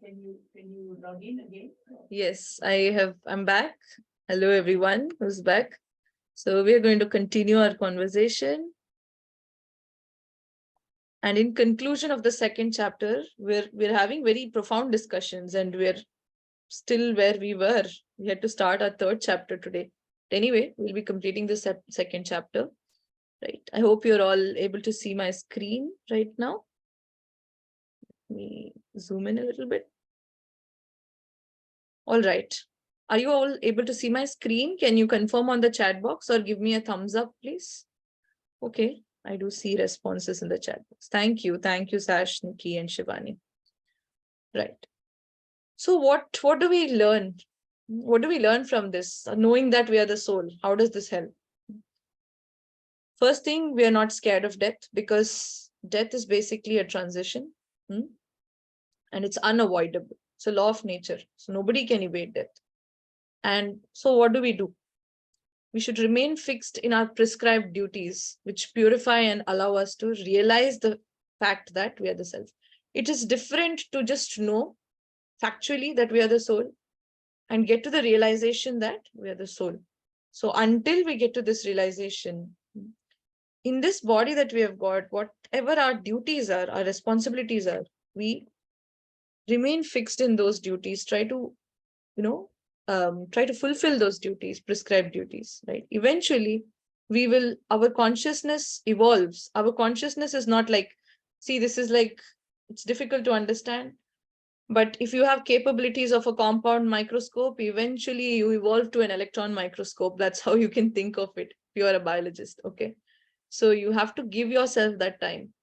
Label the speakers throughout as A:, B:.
A: Can you log in again? Yes, I'm back. Hello everyone who's back. So we are going to continue our conversation. And in conclusion of the second chapter, we're having very profound discussions, and we're still where we were. We had to start our third chapter today. Anyway, we'll be completing the second chapter. Right. I hope you're all able to see my screen right now. Let me zoom in a little bit. All right. Are you all able to see my screen? Can you confirm on the chat box or give me a thumbs up, please? Okay. I do see responses in the chat box. Thank you. Thank you, Sash, Nikki, and Shivani. Right. So what do we learn? What do we learn from this? Knowing that we are the soul, how does this help? First thing, we are not scared of death, because death is basically a transition, and it's unavoidable. It's a law of nature. So nobody can evade death. And so what do? We should remain fixed in our prescribed duties, which purify and allow us to realize the fact that we are the self. It is different to just know factually that we are the soul and get to the realization that we are the soul. So until we get to this realization, in this body that we have got, whatever our duties are, our responsibilities are, we remain fixed in those duties, try to, try to fulfill those duties, prescribed duties, right? Eventually, our consciousness evolves. Our consciousness is not like, see, this is like, it's difficult to understand. But if you have capabilities of a compound microscope, eventually you evolve to an electron microscope. That's how you can think of it if you are a biologist, okay? So you have to give yourself that time.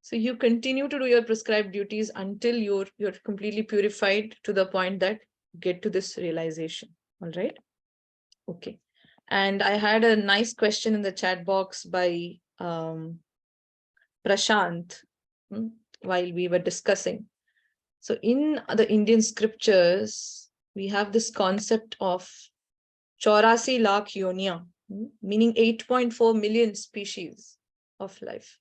A: So you continue to do your prescribed duties until you're completely purified to the point that you get to this realization, all right? Okay. And I had a nice question in the chat box by Prashant while we were discussing. So in the Indian scriptures, we have this concept of 84 lakh yoniya, meaning 8.4 million species of life.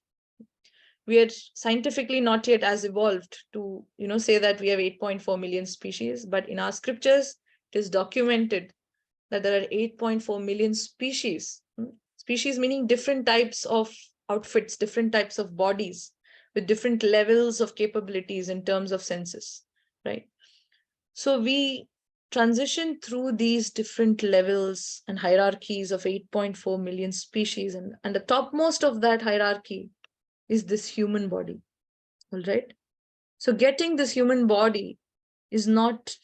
A: We are scientifically not yet as evolved to, say that we have 8.4 million species, but in our scriptures, it is documented that there are 8.4 million species. Species meaning different types of outfits, different types of bodies, with different levels of capabilities in terms of senses, right? So we transition through these different levels and hierarchies of 8.4 million species, and the topmost of that hierarchy is this human body, all right? So getting this human body is not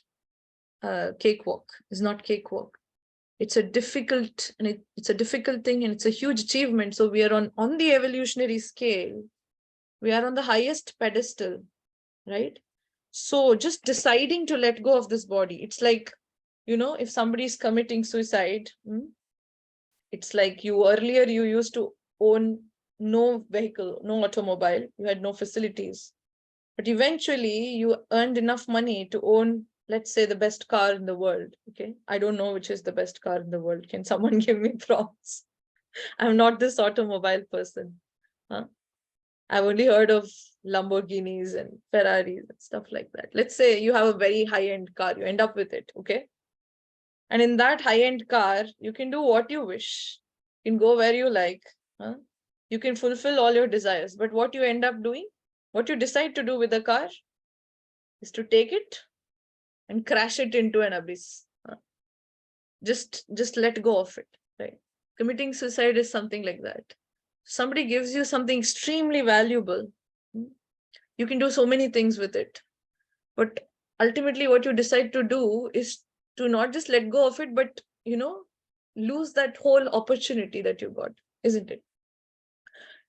A: cakewalk, It's a difficult, it's a difficult thing, and it's a huge achievement. So we are on the evolutionary scale, we are on the highest pedestal, right? So just deciding to let go of this body, it's like, if somebody is committing suicide, it's like earlier you used to own no vehicle, no automobile, you had no facilities. But eventually you earned enough money to own, let's say, the best car in the world. Okay. I don't know which is the best car in the world. Can someone give me prompts? I'm not this automobile person. I've only heard of Lamborghinis and Ferraris and stuff like that. Let's say you have a very high-end car, you end up with it, okay? And in that high-end car, you can do what you wish. You can go where you like. You can fulfill all your desires. But what you end up doing, what you decide to do with the car, is to take it and crash it into an abyss. Just let go of it, right? Committing suicide is something like that. Somebody gives you something extremely valuable. You can do so many things with it. But ultimately, what you decide to do is to not just let go of it, but, lose that whole opportunity that you got, isn't it?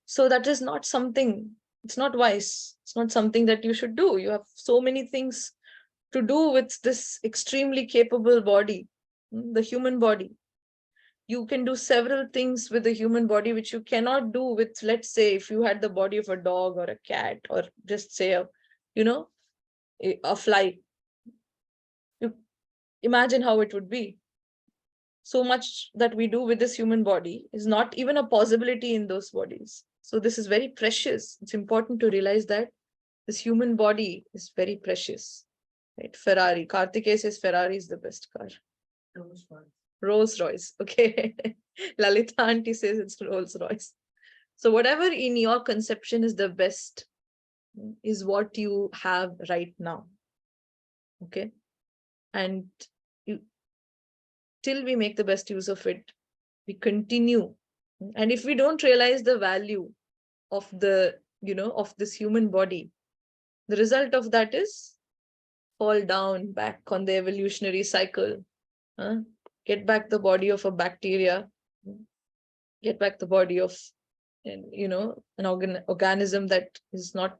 A: So that is not something It's not wise. It's not something that you should do. You have so many things to do with this extremely capable body, the human body. You can do several things with the human body which you cannot do with, let's say, if you had the body of a dog or a cat, or just say a fly. You imagine how it would be. So much that we do with this human body is not even a possibility in those bodies. So this is very precious. It's important to realize that this human body is very precious. Right? Ferrari. Kartikeya says Ferrari is the best car. Rolls Royce. Okay. Lalita auntie says it's Rolls Royce. So whatever in your conception is the best is what you have right now. Okay. And till we make the best use of it, we continue. And if we don't realize the value of of this human body, the result of that is fall down back on the evolutionary cycle. Get back the body of a bacteria, get back the body of an organism that is not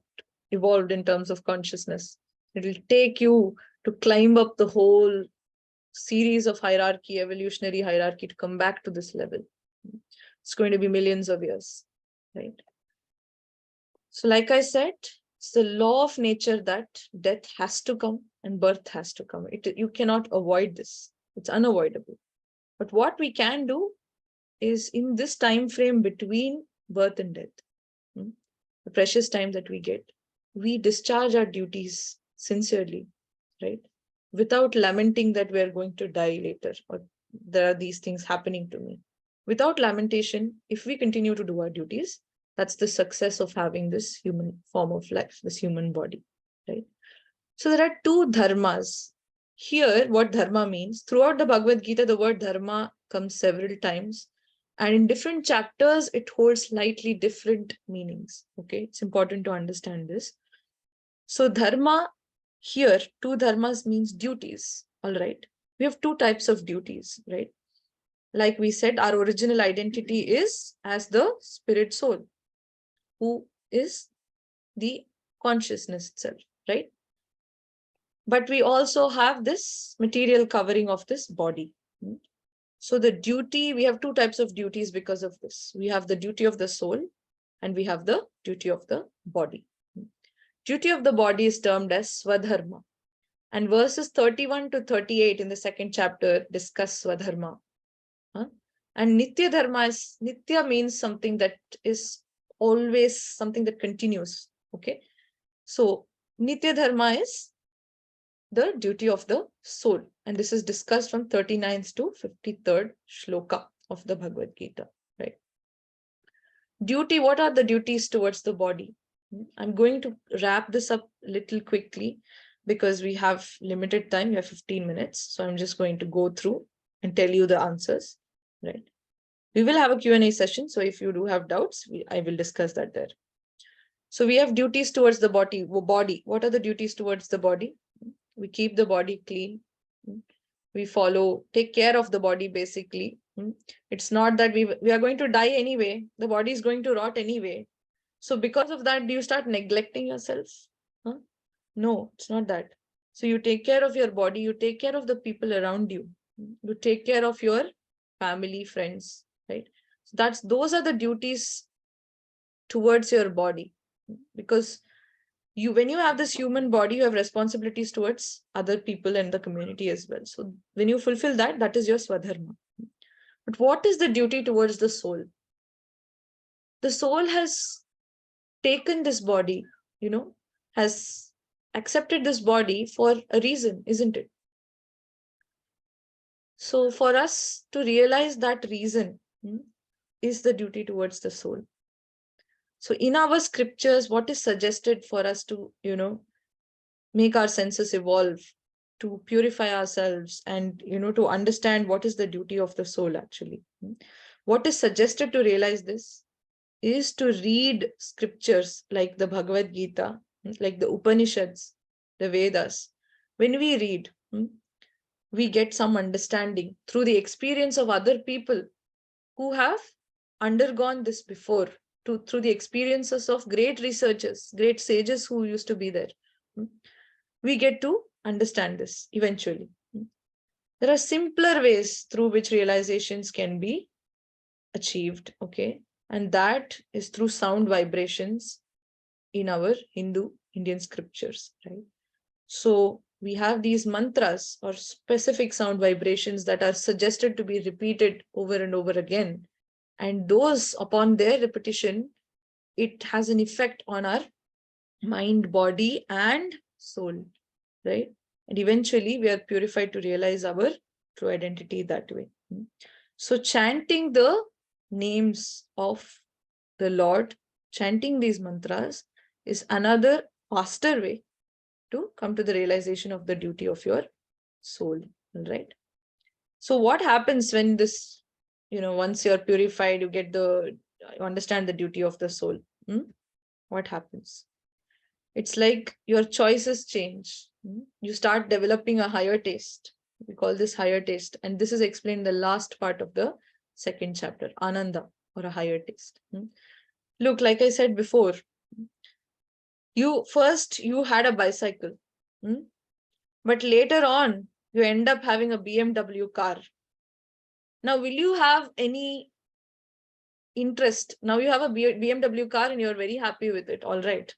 A: evolved in terms of consciousness. It will take you to climb up the whole series of hierarchy, evolutionary hierarchy, to come back to this level. It's going to be millions of years, right? So like I said, it's the law of nature that death has to come and birth has to come. You cannot avoid this. It's unavoidable. But what we can do is, in this time frame between birth and death, the precious time that we get, we discharge our duties sincerely, right? Without lamenting that we're going to die later, or there are these things happening to me. Without lamentation, if we continue to do our duties, that's the success of having this human form of life, this human body, right? So there are two dharmas. Here, what dharma means, throughout the Bhagavad Gita, the word dharma comes several times. And in different chapters, it holds slightly different meanings. Okay, it's important to understand this. So dharma here, two dharmas means duties. All right. We have two types of duties, right? Like we said, our original identity is as the spirit soul, who is the consciousness itself, right? But we also have this material covering of this body. So the duty, we have two types of duties because of this. We have the duty of the soul and we have the duty of the body. Duty of the body is termed as Swadharma. And verses 31 to 38 in the second chapter discuss Swadharma. And Nitya Dharma is, Nitya means something that is always something that continues. Okay. So Nitya Dharma is the duty of the soul. And this is discussed from 39th to 53rd shloka of the Bhagavad Gita, right? Duty, what are the duties towards the body? I'm going to wrap this up a little quickly because we have limited time. We have 15 minutes. So I'm just going to go through and tell you the answers, right? We will have a Q&A session. So if you do have doubts, I will discuss that there. So we have duties towards the body. What are the duties towards the body? We keep the body clean. We take care of the body basically. It's not that we are going to die anyway. The body is going to rot anyway. So because of that, do you start neglecting yourself? No, it's not that. So you take care of your body, you take care of the people around you. You take care of your family, friends, right? So those are the duties towards your body. Because when you have this human body, you have responsibilities towards other people and the community as well. So when you fulfill that, that is your Swadharma. But what is the duty towards the soul? The soul has taken this body, has accepted this body for a reason, isn't it? So for us to realize that reason is the duty towards the soul. So in our scriptures, what is suggested for us to, make our senses evolve, to purify ourselves and, to understand what is the duty of the soul actually. What is suggested to realize this is to read scriptures like the Bhagavad Gita, like the Upanishads, the Vedas. When we read, we get some understanding through the experience of other people who have undergone this before. through the experiences of great researchers, great sages who used to be there, we get to understand this eventually. There are simpler ways through which realizations can be achieved, okay? And that is through sound vibrations in our Indian scriptures, right? So we have these mantras or specific sound vibrations that are suggested to be repeated over and over again. And those, upon their repetition, it has an effect on our mind, body, and soul, right? And eventually we are purified to realize our true identity that way. So chanting the names of the Lord, chanting these mantras is another faster way to come to the realization of the duty of your soul, right? So what happens when this, once you're purified, you understand the duty of the soul. What happens? It's like your choices change. You start developing a higher taste. We call this higher taste. And this is explained in the last part of the second chapter, Ananda, or a higher taste. Look, like I said before, you had a bicycle, but later on, you end up having a BMW car. Now, will you have any interest? Now you have a BMW car and you're very happy with it. All right.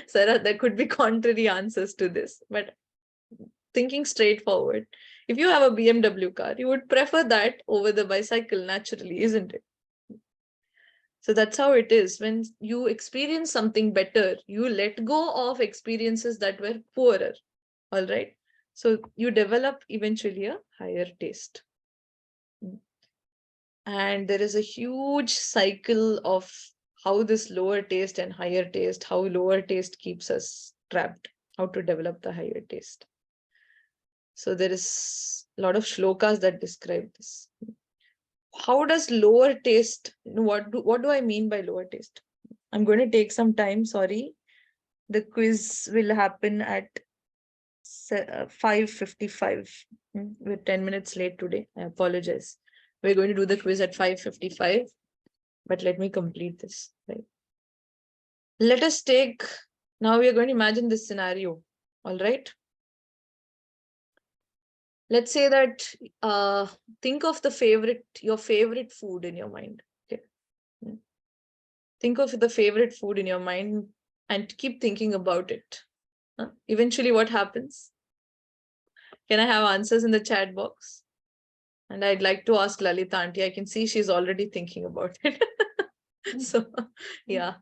A: Sarah, there could be contrary answers to this, but thinking straightforward, if you have a BMW car, you would prefer that over the bicycle naturally, isn't it? So that's how it is. When you experience something better, you let go of experiences that were poorer. All right. So you develop eventually a higher taste. And there is a huge cycle of how this lower taste and higher taste, how lower taste keeps us trapped, how to develop the higher taste. So there is a lot of shlokas that describe this. How does lower taste, what do I mean by lower taste? I'm going to take some time, sorry. The quiz will happen at 5:55. We're 10 minutes late today. I apologize. We're going to do the quiz at 5:55, but let me complete this. Right. Let us take, now we are going to imagine this scenario. All right. Let's say that think of your favorite food in your mind. Okay. Think of the favorite food in your mind and keep thinking about it. Eventually, what happens? Can I have answers in the chat box? And I'd like to ask Lalita auntie. I can see she's already thinking about it. So, yeah.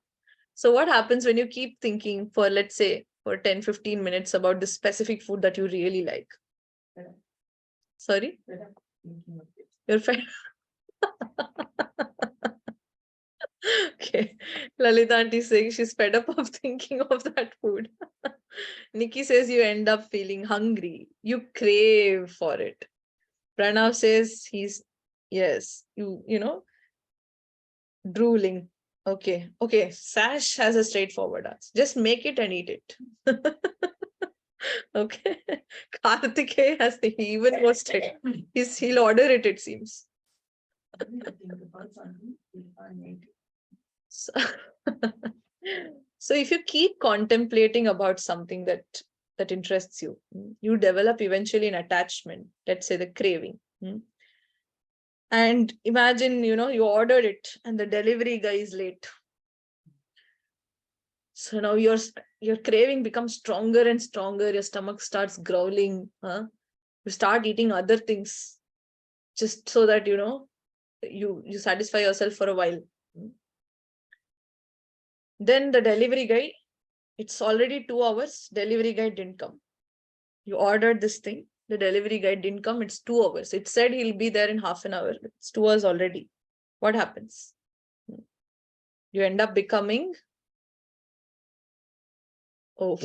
A: So what happens when you keep thinking for, let's say, for 10-15 minutes about the specific food that you really like? Sorry? You're fed. Okay. Lalita auntie saying she's fed up of thinking of that food. Nikki says you end up feeling hungry. You crave for it. Pranav says yes, drooling. Okay. Sash has a straightforward answer. Just make it and eat it. Okay. Karthikeya has the even more straight. He'll order it, it seems. So, so if you keep contemplating about something that interests you, you develop eventually an attachment, let's say the craving. And imagine, you ordered it and the delivery guy is late. So now your craving becomes stronger and stronger. Your stomach starts growling. You start eating other things just so that, you satisfy yourself for a while. Then the delivery guy, it's already 2 hours. Delivery guy didn't come. You ordered this thing. The delivery guy didn't come. It's 2 hours. It said he'll be there in half an hour. It's 2 hours already. What happens? You end up becoming... Oh.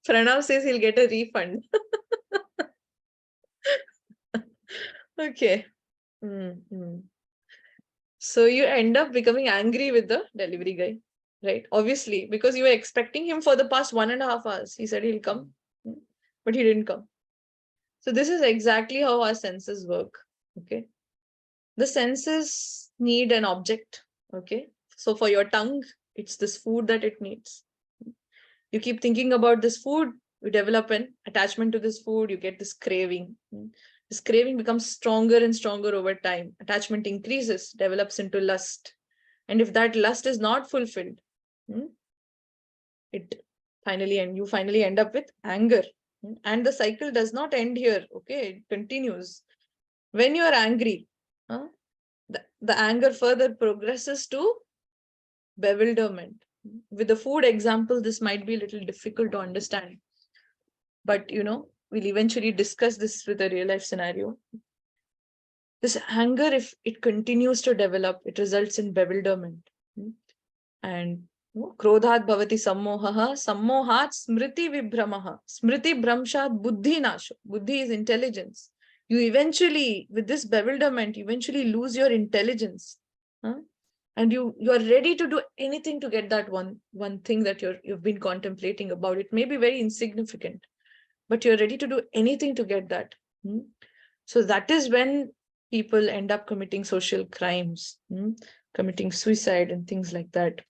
A: Pranav says he'll get a refund. Okay. So you end up becoming angry with the delivery guy, right? Obviously, because you were expecting him for the past 1.5 hours. He said he'll come, but he didn't come. So this is exactly how our senses work. Okay. The senses need an object. Okay. So for your tongue, it's this food that it needs. You keep thinking about this food, you develop an attachment to this food, you get this craving. This craving becomes stronger and stronger over time. Attachment increases, develops into lust. And if that lust is not fulfilled, you finally end up with anger. And the cycle does not end here. Okay, it continues. When you are angry, the anger further progresses to bewilderment. With the food example, this might be a little difficult to understand, but we'll eventually discuss this with a real life scenario. This anger, if it continues to develop, it results in bewilderment. And krodhat bhavati sammohaha, sammohat smriti vibhramaha, smriti bhramshat buddhi nasho. Buddhi is intelligence. You eventually, with this bewilderment, you eventually lose your intelligence. And you are ready to do anything to get that one thing that you've been contemplating about. It may be very insignificant, but you're ready to do anything to get that. So that is when people end up committing social crimes, committing suicide and things like that,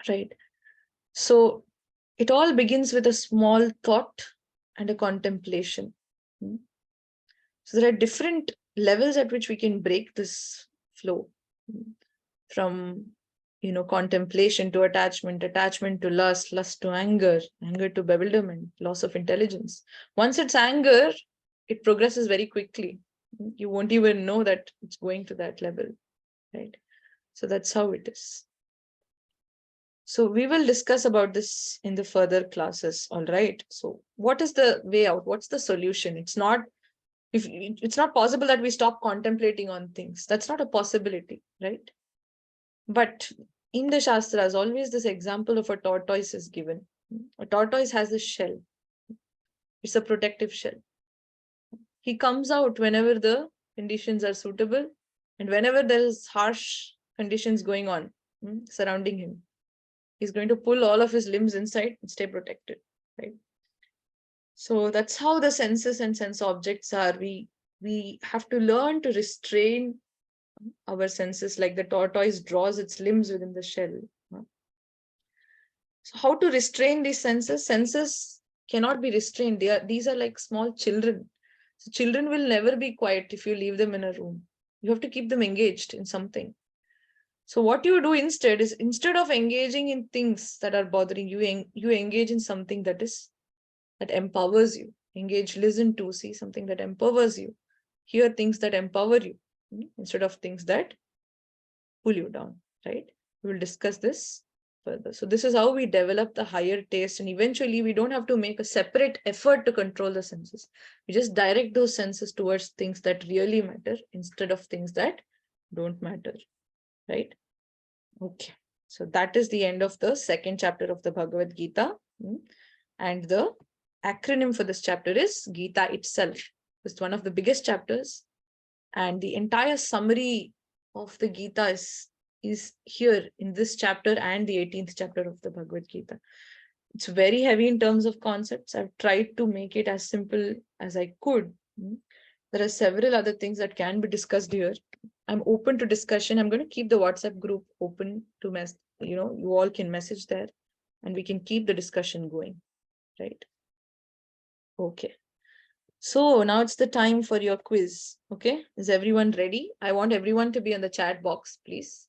A: right? So it all begins with a small thought and a contemplation. So there are different levels at which we can break this flow, from contemplation to attachment, attachment to lust, lust to anger, anger to bewilderment, loss of intelligence. Once it's anger, it progresses very quickly. You won't even know that it's going to that level, right? So that's how it is. So we will discuss about this in the further classes. All right. So what is the way out? What's the solution? It's not possible that we stop contemplating on things. That's not a possibility, right? But in the Shastras, always this example of a tortoise is given. A tortoise has a shell. It's a protective shell. He comes out whenever the conditions are suitable and whenever there is harsh conditions going on surrounding him. He's going to pull all of his limbs inside and stay protected, right? So that's how the senses and sense objects are. We have to learn to restrain our senses, like the tortoise draws its limbs within the shell. So how to restrain these senses? Senses cannot be restrained. These are like small children. So children will never be quiet if you leave them in a room. You have to keep them engaged in something. So what you do instead is, instead of engaging in things that are bothering you, you engage in something that empowers you. Engage, listen to, see something that empowers you. Hear things that empower you instead of things that pull you down, right? We will discuss this further. So this is how we develop the higher taste, and eventually we don't have to make a separate effort to control the senses. We just direct those senses towards things that really matter instead of things that don't matter, right? Okay, so that is the end of the second chapter of the Bhagavad Gita. And the acronym for this chapter is Gita itself. It's one of the biggest chapters, and the entire summary of the Gita is here in this chapter and the 18th chapter of the Bhagavad Gita. It's very heavy in terms of concepts. I've tried to make it as simple as I could. There are several other things that can be discussed here. I'm open to discussion. I'm going to keep the WhatsApp group open to you all can message there and we can keep the discussion going, right? Okay. So now it's the time for your quiz. Okay. Is everyone ready? I want everyone to be on the chat box, please.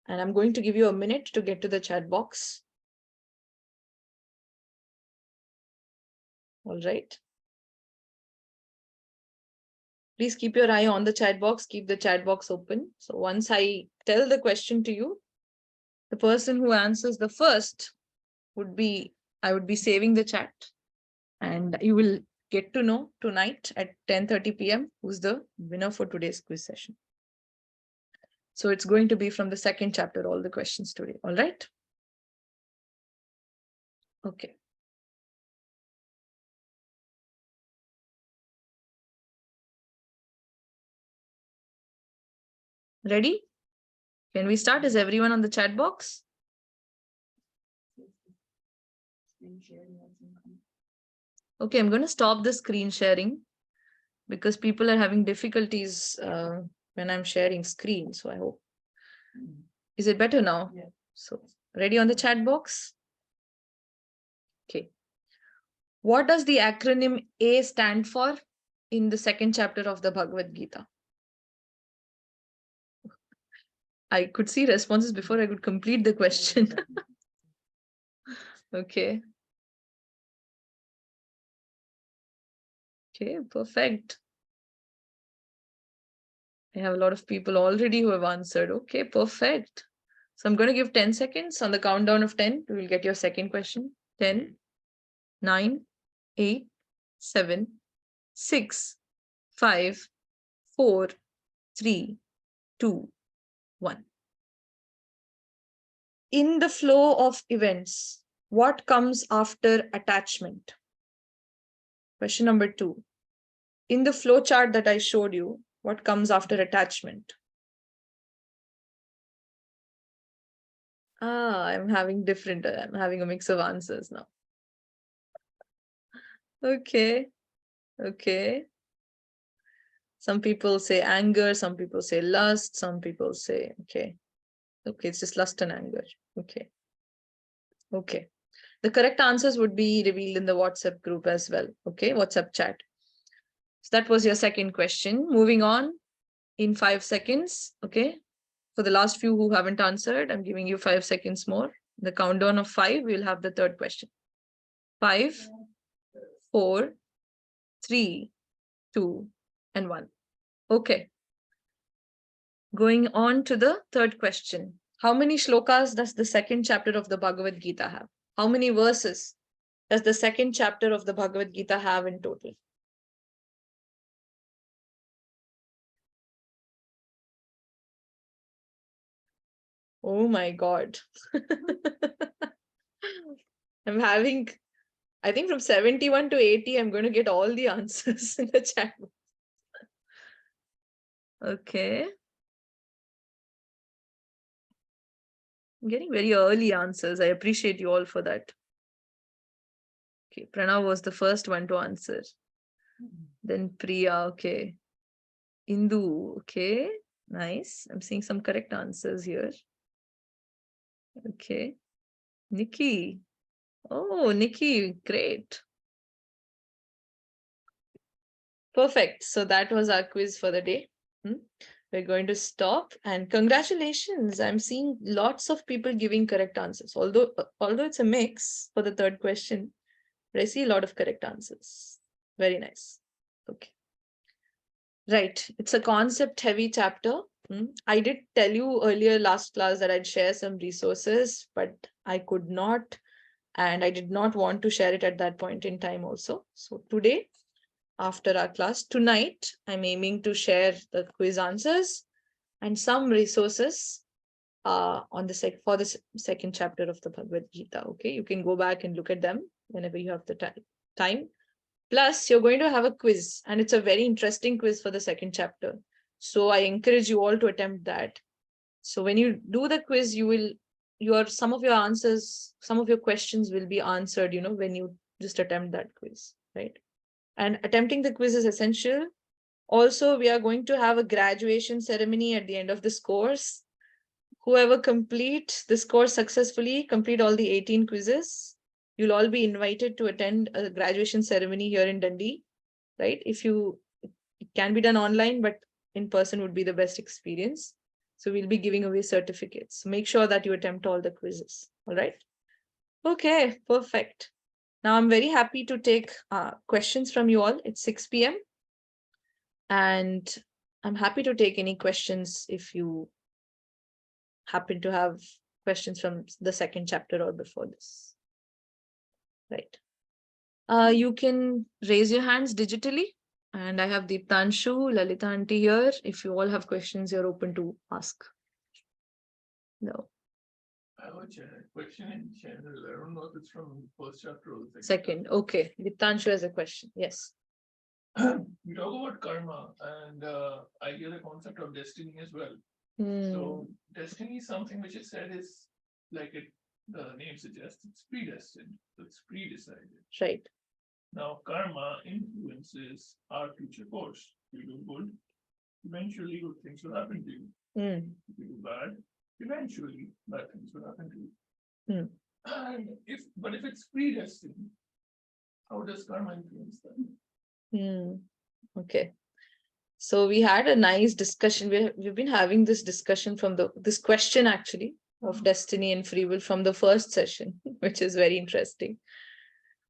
A: And I'm going to give you a minute to get to the chat box. All right. Please keep your eye on the chat box. Keep the chat box open. So once I tell the question to you, the person who answers the first I would be saving the chat. And you will get to know tonight at 10:30 p.m. who's the winner for today's quiz session. So it's going to be from the second chapter, all the questions today. All right. Okay. Ready? Can we start? Is everyone on the chat box? Okay, I'm going to stop the screen sharing because people are having difficulties when I'm sharing screen. So I hope. Is it better now?
B: Yeah.
A: So ready on the chat box? Okay. What does the acronym A stand for in the second chapter of the Bhagavad Gita? I could see responses before I could complete the question. Okay. Okay, perfect. I have a lot of people already who have answered. Okay, perfect. So I'm going to give 10 seconds. On the countdown of 10, you will get your second question. 10, 9, 8, 7, 6, 5, 4, 3, 2, 1. In the flow of events, what comes after attachment? Question number 2. In the flow chart that I showed you, what comes after attachment? I'm having a mix of answers now. Okay. Okay. Some people say anger, some people say lust, some people say, okay, it's just lust and anger. Okay. Okay. The correct answers would be revealed in the WhatsApp group as well. Okay, WhatsApp chat. So that was your second question. Moving on in 5 seconds. Okay. For the last few who haven't answered, I'm giving you 5 seconds more. The countdown of 5, we'll have the third question. 5, 4, 3, 2, and 1. Okay. Going on to the third question. How many shlokas does the second chapter of the Bhagavad Gita have? How many verses does the second chapter of the Bhagavad Gita have in total? Oh my God. I'm having, I think from 71 to 80, I'm going to get all the answers in the chat. Okay. I'm getting very early answers. I appreciate you all for that. Okay, Pranav was the first one to answer. Then Priya, okay. Indu, okay. Nice. I'm seeing some correct answers here. Okay. Nikki. Oh, Nikki, great. Perfect. So that was our quiz for the day. We're going to stop, and congratulations. I'm seeing lots of people giving correct answers. Although it's a mix for the third question, but I see a lot of correct answers. Very nice. Okay. Right. It's a concept heavy chapter. I did tell you earlier last class that I'd share some resources, but I could not, and I did not want to share it at that point in time also. So today, after our class, tonight, I'm aiming to share the quiz answers and some resources for the second chapter of the Bhagavad Gita. Okay, you can go back and look at them whenever you have the time. Plus, you're going to have a quiz, and it's a very interesting quiz for the second chapter. So I encourage you all to attempt that. So when you do the quiz, some of your questions will be answered, when you just attempt that quiz, right? And attempting the quiz is essential. Also, we are going to have a graduation ceremony at the end of this course. Whoever complete this course successfully, complete all the 18 quizzes, you'll all be invited to attend a graduation ceremony here in Dundee, right? It can be done online, but in person would be the best experience. So we'll be giving away certificates. Make sure that you attempt all the quizzes. All right. Okay, perfect. Now I'm very happy to take questions from you all. It's 6 p.m. And I'm happy to take any questions if you happen to have questions from the second chapter or before this. Right. You can raise your hands digitally. And I have Deeptanshu, Lalita aunty here. If you all have questions, you're open to ask. No.
B: I have a question in general. I don't know if it's from first chapter or the
A: Second. Okay. Deeptanshu has a question. Yes.
B: We talk about karma, and I hear the concept of destiny as well. So destiny is something which is said is like the name suggests, it's predestined. So it's pre-decided.
A: Right.
B: Now karma influences our future course. You do good, eventually good things will happen to you. If you do bad, eventually bad things will happen to you. And if it's predestined, how does karma influence that?
A: Okay. So we had a nice discussion. We've been having this discussion from this question actually of destiny and free will from the first session, which is very interesting.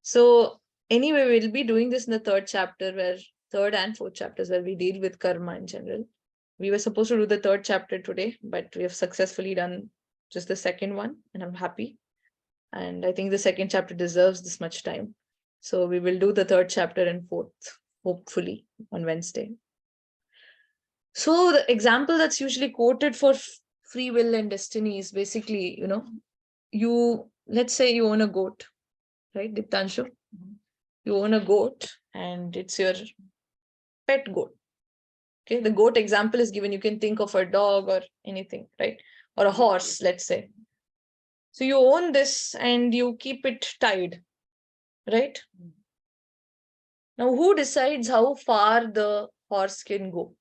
A: So anyway, we'll be doing this in the third and fourth chapters where we deal with karma in general. We were supposed to do the third chapter today, but we have successfully done just the second one, and I'm happy. And I think the second chapter deserves this much time. So we will do the third chapter and fourth, hopefully, on Wednesday. So the example that's usually quoted for free will and destiny is basically, let's say you own a goat, right, Diptanshu? You own a goat and it's your pet goat. Okay, the goat example is given. You can think of a dog or anything, right? Or a horse, let's say. So you own this and you keep it tied, right? Now, who decides how far the horse can go?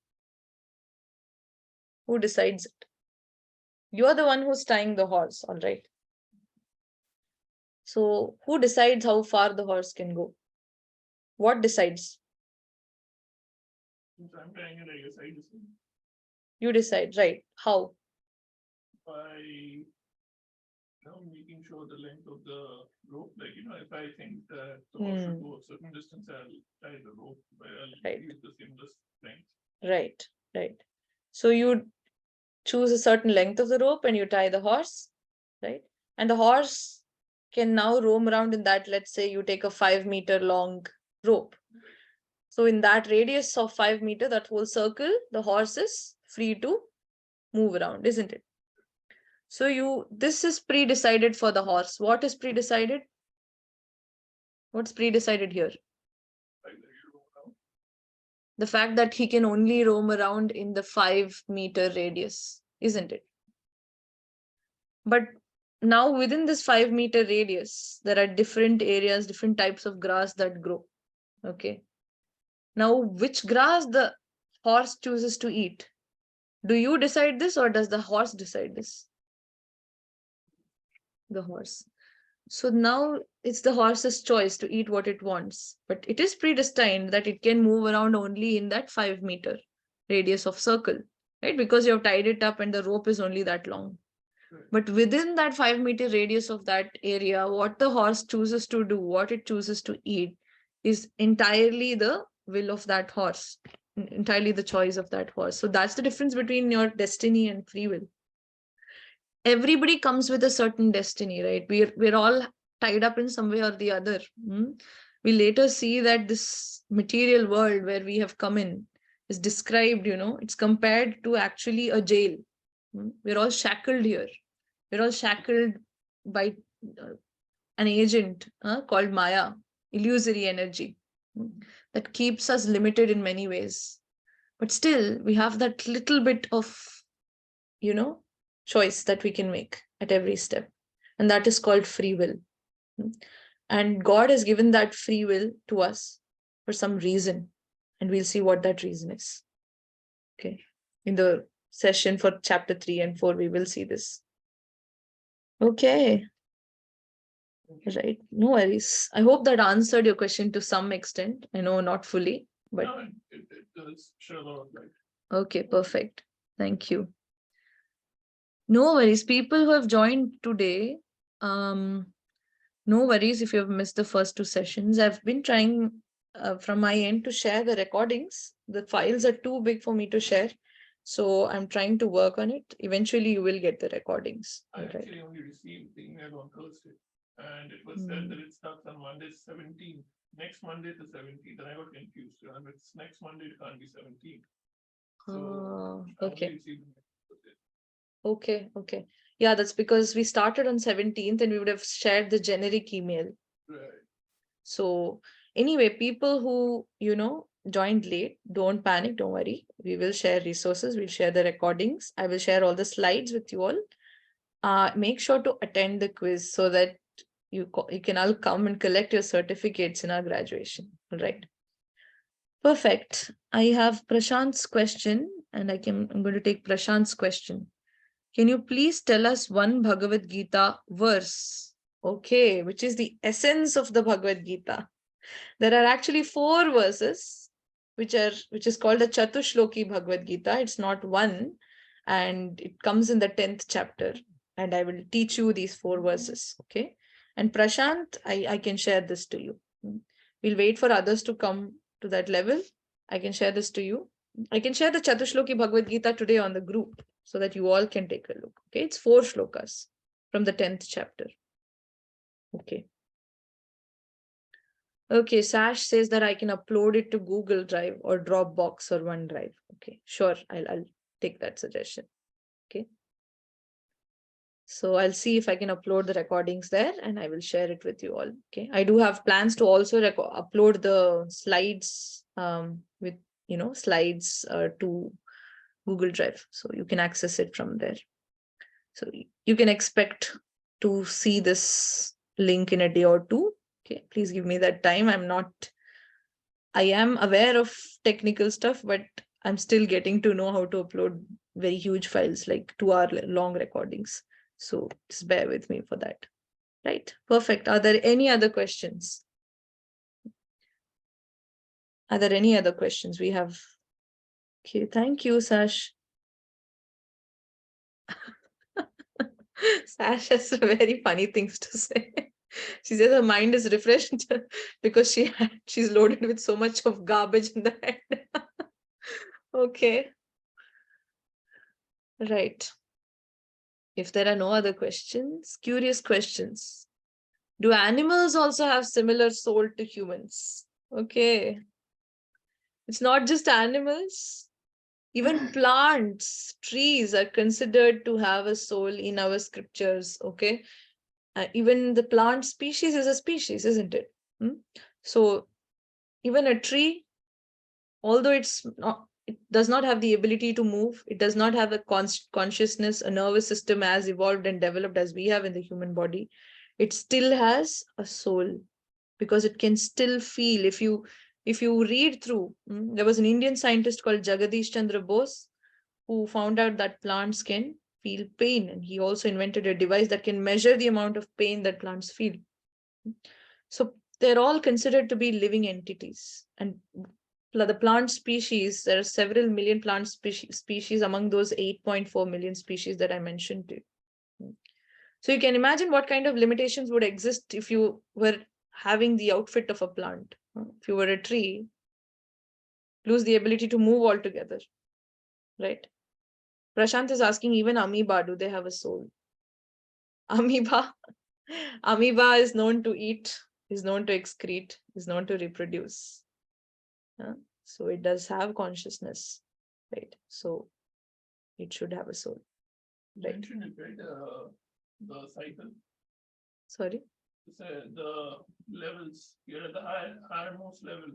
A: Who decides it? You're the one who's tying the horse, all right? So who decides how far the horse can go? What decides?
B: I'm tying it, I guess I decide.
A: You decide, right? How?
B: By making sure the length of the rope, like if I think that the horse should go a certain distance, I'll tie the rope, I'll use the seamless length.
A: Right. So you choose a certain length of the rope and you tie the horse, right? And the horse can now roam around in that. Let's say you take a 5-meter long rope. So in that radius of 5 meters, that whole circle, the horse is free to move around, isn't it? So this is pre-decided for the horse. What is pre-decided? What's pre-decided here? The fact that he can only roam around in the 5-meter radius, isn't it? But now within this 5-meter radius, there are different areas, different types of grass that grow. Okay. Now, which grass the horse chooses to eat? Do you decide this or does the horse decide this? The horse. So now it's the horse's choice to eat what it wants, but it is predestined that it can move around only in that 5-meter radius of circle, right? Because you have tied it up and the rope is only that long. But within that 5-meter radius of that area, what the horse chooses to do, what it chooses to eat, is entirely the will of that horse, entirely the choice of that horse. So that's the difference between your destiny and free will. Everybody comes with a certain destiny, right? We're all tied up in some way or the other. We later see that this material world where we have come in is described, it's compared to actually a jail. We're all shackled here. We're all shackled by an agent called Maya, illusory energy, that keeps us limited in many ways. But still, we have that little bit of, choice that we can make at every step. And that is called free will. And God has given that free will to us for some reason. And we'll see what that reason is. Okay. In the session for chapter 3 and 4, we will see this. Okay. Right. No worries. I hope that answered your question to some extent. I know not fully, but
B: no, it does show a lot of light.
A: Okay, perfect. Thank you. No worries. People who have joined today, no worries if you have missed the first 2 sessions. I've been trying from my end to share the recordings. The files are too big for me to share. So I'm trying to work on it. Eventually, you will get the recordings.
B: I actually only received the email on Thursday. And it was said that it starts on Monday 17th. Next Monday the 17th. And I got confused. If it's next Monday, it can't be 17th. So
A: okay. Okay. Yeah, that's because we started on 17th and we would have shared the generic email.
B: Right.
A: So anyway, people who, joined late, don't panic, don't worry. We will share resources, we'll share the recordings. I will share all the slides with you all. Make sure to attend the quiz so that you can all come and collect your certificates in our graduation. All right. Perfect. I have Prashant's question. And I'm going to take Prashant's question. Can you please tell us one Bhagavad Gita verse? Okay, which is the essence of the Bhagavad Gita. There are actually 4 verses, which is called the Chatushloki Bhagavad Gita. It's not one, and it comes in the 10th chapter. And I will teach you these 4 verses. Okay. And Prashant, I can share this to you. We'll wait for others to come to that level. I can share this to you. I can share the Chatushloki Bhagavad Gita today on the group so that you all can take a look. Okay. It's 4 shlokas from the 10th chapter. Okay. Okay, Sash says that I can upload it to Google Drive or Dropbox or OneDrive. Okay, sure, I'll take that suggestion. Okay. So I'll see if I can upload the recordings there and I will share it with you all. Okay. I do have plans to also upload the slides with, slides to Google Drive. So you can access it from there. So you can expect to see this link in a day or 2. Okay, please give me that time. I am aware of technical stuff, but I'm still getting to know how to upload very huge files, like 2-hour long recordings. So just bear with me for that. Right, perfect. Are there any other questions? Are there any other questions we have? Okay, thank you, Sash. Sash has very funny things to say. She says her mind is refreshed because she's loaded with so much of garbage in the head. Okay. Right. If there are no other questions, curious questions. Do animals also have similar soul to humans? Okay. It's not just animals. Even plants, trees are considered to have a soul in our scriptures. Okay. Even the plant species is a species, isn't it? So even a tree, although it does not have the ability to move, it does not have a consciousness, a nervous system as evolved and developed as we have in the human body, it still has a soul because it can still feel. If you read through, there was an Indian scientist called Jagadish Chandra Bose who found out that plants can feel pain, and he also invented a device that can measure the amount of pain that plants feel. So they're all considered to be living entities. And the plant species, there are several million plant species among those 8.4 million species that I mentioned to you. So you can imagine what kind of limitations would exist if you were having the outfit of a plant. If you were a tree, lose the ability to move altogether, right? Prashant is asking, even amoeba, do they have a soul? Amoeba is known to eat, is known to excrete, is known to reproduce. So it does have consciousness, right? So it should have a soul.
B: Right. You mentioned it, right? The cycle.
A: Sorry?
B: The levels, you're at the highermost level.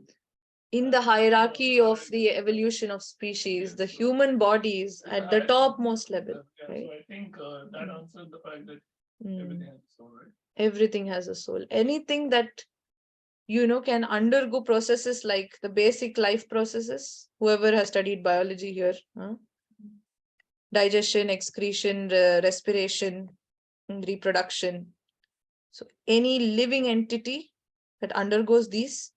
A: In the hierarchy of the evolution of species, the human body is at the topmost level. Right?
B: So I think that answers the fact that everything has a soul, right?
A: Everything has a soul. Anything that can undergo processes like the basic life processes. Whoever has studied biology here, digestion, excretion, respiration, reproduction. So any living entity that undergoes these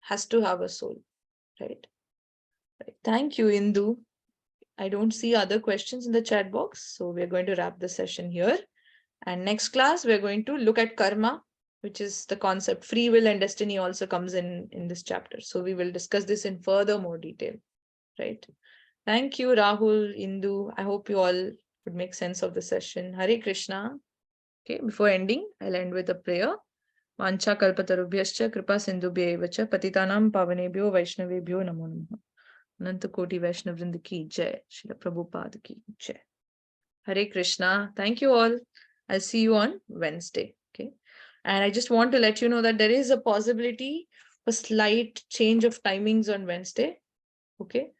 A: has to have a soul, right? Thank you, Indu. I don't see other questions in the chat box. So we're going to wrap the session here. And next class, we're going to look at karma, which is the concept. Free will and destiny also comes in this chapter. So we will discuss this in further more detail, right? Thank you, Rahul, Indu. I hope you all would make sense of the session. Hare Krishna. Okay, before ending, I'll end with a prayer. Vancha kalpatarubhyascha kripa sindhubhyevacha patitanam pavanebhyo vaishnavebhyo namo namaha. Ananta Koti Vaishnavrind ki jai. Srila Prabhupada ki jai. Hare Krishna. Thank you all. I'll see you on Wednesday. Okay. And I just want to let you know that there is a possibility for slight change of timings on Wednesday. Okay.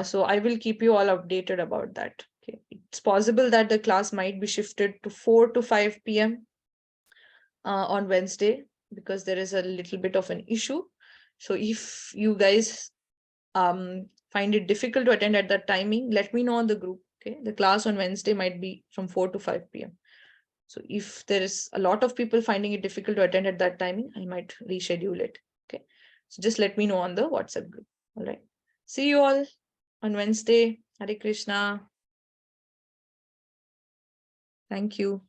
A: So I will keep you all updated about that. Okay. It's possible that the class might be shifted to 4 to 5 p.m. On Wednesday because there is a little bit of an issue. So if you guys find it difficult to attend at that timing, let me know on the group. Okay, the class on Wednesday might be from 4 to 5 p.m. So if there is a lot of people finding it difficult to attend at that timing, I might reschedule it. Okay, so just let me know on the WhatsApp group. All right, see you all on Wednesday. Hare Krishna. Thank you.